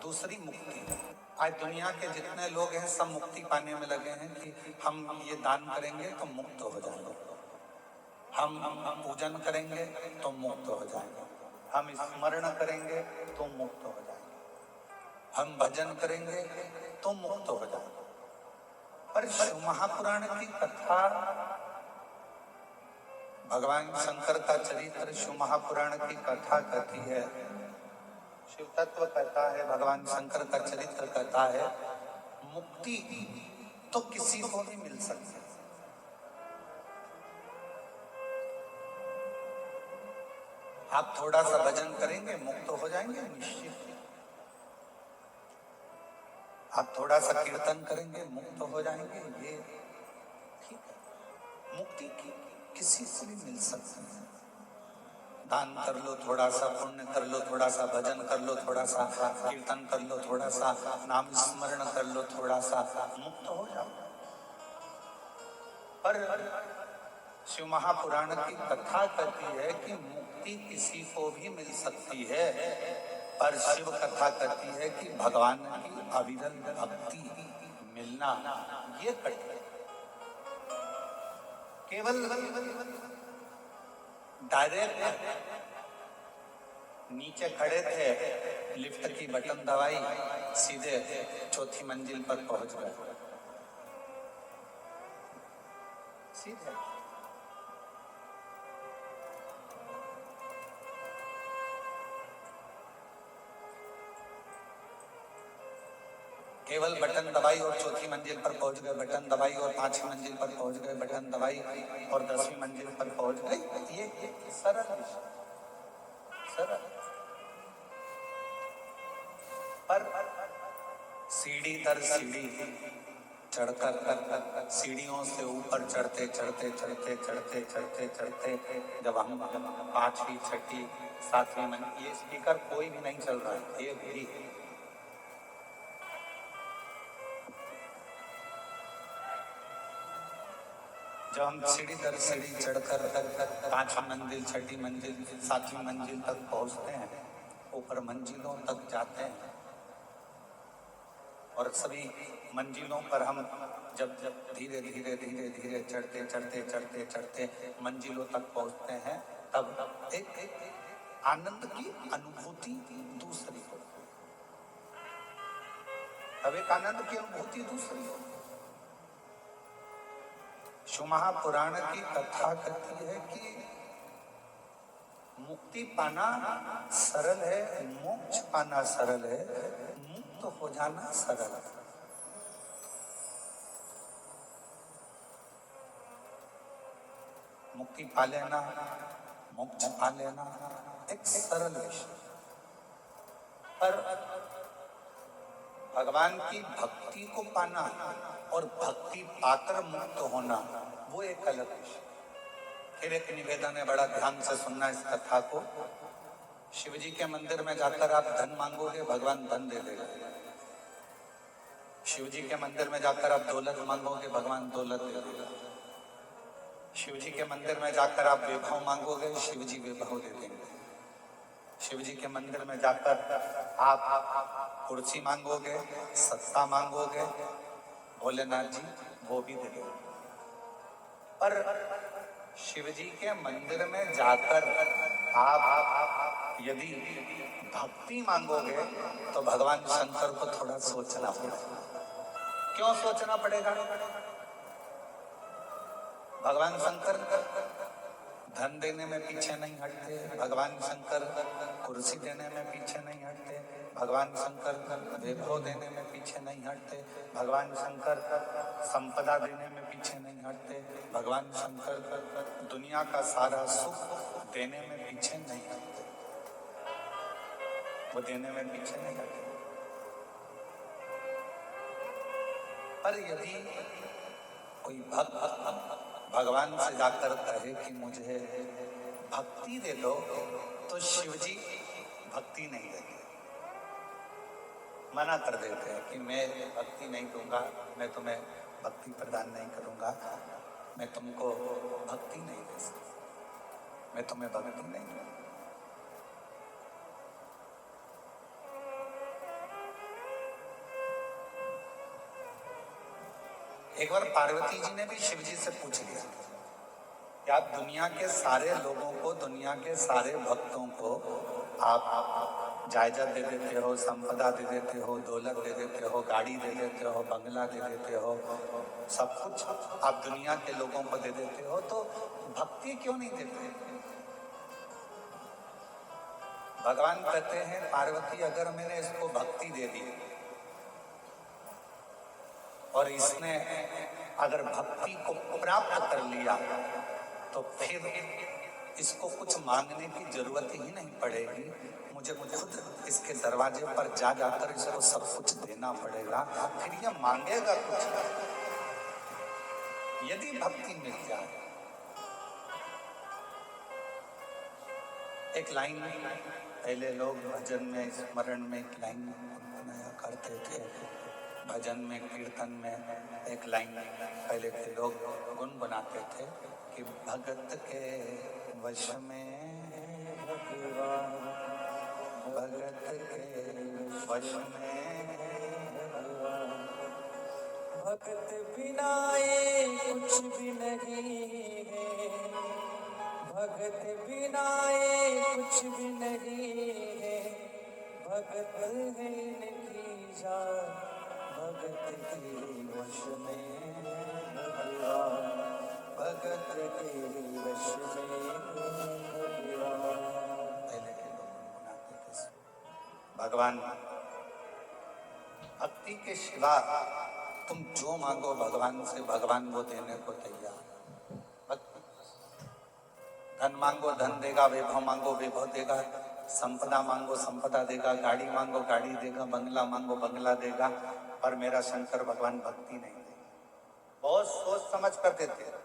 दूसरी मुक्ति। आज दुनिया के जितने लोग हैं सब मुक्ति पाने में लगे हैं कि हम ये दान करेंगे तो मुक्त हो जाएंगे, हम पूजन करेंगे तो मुक्त हो जाएंगे, हम स्मरण करेंगे तो मुक्त हो जाएंगे, हम भजन करेंगे तो मुक्त हो जाएंगे। पर शिव महापुराण की कथा, भगवान शंकर का चरित्र शिव महापुराण की कथा कहती है, शिव तत्व कहता है, भगवान शंकर का चरित्र कहता है, मुक्ति तो किसी को भी मिल सकती है। आप थोड़ा सा भजन करेंगे मुक्त हो जाएंगे निश्चित। आप थोड़ा सा कीर्तन करेंगे मुक्त हो जाएंगे, ये ठीक है। मुक्ति की किसी से भी मिल सकती है। दान कर लो, थोड़ा सा पुण्य कर लो, थोड़ा सा भजन कर लो, थोड़ा सा कीर्तन कर लो, थोड़ा सा नाम स्मरण कर लो, थोड़ा सा मुक्त हो जाओ। पर शिव महापुराण की कथा कहती है कि मुक्ति किसी को भी मिल सकती है, पर शिव कथा कहती है कि भगवान की अविरल भक्ति मिलना ये कठिन। केवल डायरेक्ट नीचे खड़े थे, लिफ्ट की बटन दबाई, सीधे चौथी मंजिल पर पहुंच गए, सीधे। केवल बटन दबाई और चौथी मंजिल पर पहुंच गए, बटन दबाई और पांचवी मंजिल पर पहुंच गए, बटन दबाई और 10वीं मंजिल पर पहुंच गए। ये सरल सरल। पर सीढ़ी दर सीढ़ी चढ़कर, सीढ़ियों से ऊपर चढ़ते चढ़ते चढ़ते चढ़ते चढ़ते चढ़ते जब हम 5वीं 6वीं 7वीं मंजिल, ये स्पीकर कोई भी नहीं चल रहा है, ये भी जब हम सीढ़ी दर सीढ़ी चढ़कर 5वीं मंजिल 6वीं मंजिल 7वीं मंजिल तक पहुंचते हैं, ऊपर मंजिलों तक जाते हैं, और सभी मंजिलों पर हम जब धीरे धीरे धीरे धीरे चढ़ते चढ़ते चढ़ते चढ़ते मंजिलों तक पहुंचते हैं, तब एक आनंद की अनुभूति दूसरी हो, तब एक आनंद की अनुभूति दूसरी हो। शिव महापुराण की कथा कहती है कि मुक्ति पाना सरल है, मोक्ष पाना सरल है, मुक्त हो जाना सरल है। मुक्ति पा लेना, मोक्ष पा लेना एक सरल विषय, पर भगवान की भक्ति को पाना और भक्ति पाकर मुक्त होना वो एक अलग विषय। फिर एक निवेदन है, बड़ा ध्यान से सुनना इस कथा को। शिव जी के मंदिर में जाकर आप धन मांगोगे, भगवान धन दे देगा। शिव जी के मंदिर में जाकर आप दौलत मांगोगे, भगवान दौलत दे देगा। शिव जी के मंदिर में जाकर आप वैभव मांगोगे, शिव जी वैभव दे देंगे। शिव जी के मंदिर में जाकर आप कुर्सी मांगोगे, सत्ता मांगोगे, भोलेनाथ जी वो भी दे देंगे। पर शिव जी के मंदिर में जाकर आप यदि भक्ति मांगोगे तो भगवान शंकर को थोड़ा सोचना पड़ेगा। क्यों सोचना पड़ेगा? भगवान शंकर धन देने में पीछे नहीं हटते, भगवान शंकर कुर्सी देने में पीछे नहीं हटते, भगवान शंकर वैभव देने में पीछे नहीं हटते, भगवान शंकर संपदा देने में पीछे नहीं हटते, भगवान शंकर दुनिया का सारा सुख देने में पीछे नहीं हटते, वो देने में पीछे नहीं हटते। पर यदि कोई भक्त भगवान से जाकर कहे कि मुझे भक्ति दे दो, तो शिव जी भक्ति नहीं देते, मना कर देते हैं कि मैं भक्ति नहीं दूंगा, मैं तुम्हें भक्ति प्रदान नहीं करूंगा, मैं तुमको भक्ति नहीं दे सकता, मैं तुम्हें भक्ति नहीं दूंगा। एक बार पार्वती जी ने भी शिव जी से पूछ लिया कि आप दुनिया के सारे लोगों को, दुनिया के सारे भक्तों को आप जायजा दे देते हो, संपदा दे देते हो, दौलत दे देते हो, गाड़ी दे देते हो, बंगला दे देते हो, सब कुछ आप दुनिया के लोगों को दे देते हो, तो भक्ति क्यों नहीं देते? भगवान कहते हैं पार्वती, अगर मैंने इसको भक्ति दे दी और इसने अगर भक्ति को प्राप्त कर लिया तो फिर इसको कुछ मांगने की जरूरत ही नहीं पड़ेगी, मुझे खुद इसके दरवाजे पर जा जाकर इसको सब कुछ देना पड़ेगा, फिर ये मांगेगा कुछ यदि भक्ति मिल जाए। एक लाइन पहले लोग भजन में, स्मरण में एक लाइन बनाया करते थे, भजन में, कीर्तन में एक लाइन पहले के लोग गुनगुनाते थे कि भगत के वश में भगवान, भगत के वश में भगवान, भगत बिना ये कुछ भी नहीं है, भगत बिना ये कुछ भी नहीं है, भगत है इनकी जान, भगत के वश में भगवान, भगत के वश में भगवान। पहले के लोग गुनगुनाते थे भगवान, भक्ति के सिवा तुम जो मांगो भगवान से, भगवान वो देने को तैयार। धन मांगो धन देगा, वैभव मांगो वैभव देगा, संपदा मांगो संपदा देगा, गाड़ी मांगो गाड़ी देगा, बंगला मांगो बंगला देगा, पर मेरा शंकर भगवान भक्ति नहीं देगा। बहुत सोच समझ कर देते हैं।